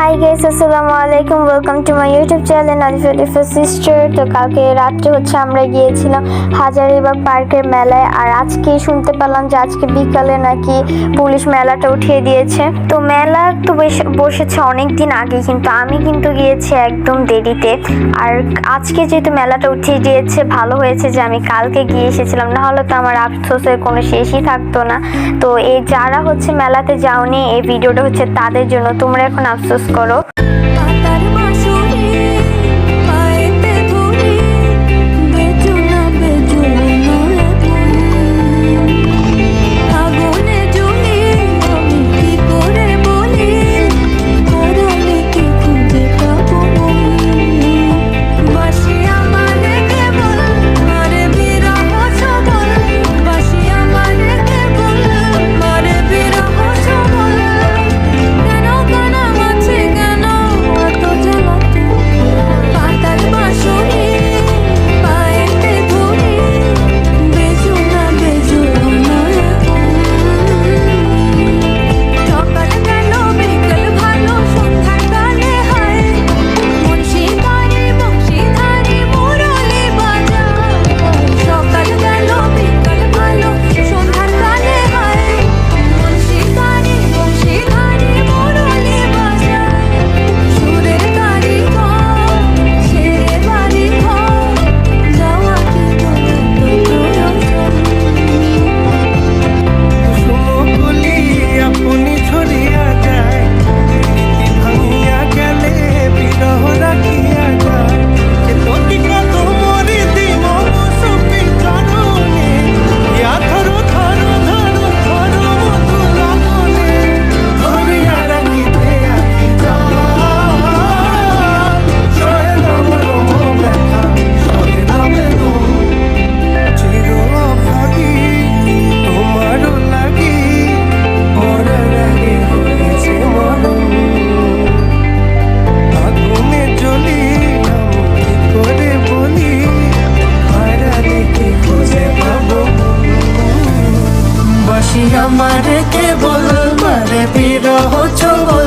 Hi guys, আসসালামু আলাইকুম। Welcome to my YouTube channel Alifa sister. তো কালকে রাত্রে আমরা গিয়েছিলাম হাজারীবাগ পার্কের মেলায়, আর আজকে শুনতে পেলাম যে আজকে বিকালে নাকি পুলিশ মেলাটা উঠিয়ে দিয়েছে। তো মেলা তো বসেছে অনেক দিন আগে, কিন্তু আমি গিয়েছি একদম দেরিতে। আর আজকে যেহেতু মেলাটা উঠিয়ে দিয়েছে, ভালো হয়েছে যে আমি কালকে গিয়ে এসেছিলাম, না হলে তো আমার আফসোসের কোনো শেষই থাকতো না। তো এই যারা মেলাতে যাওনি, এই ভিডিওটা তাদের জন্য। তোমরা এখন আফসোস করো। আমার কে বল মারে বিরহ চোখ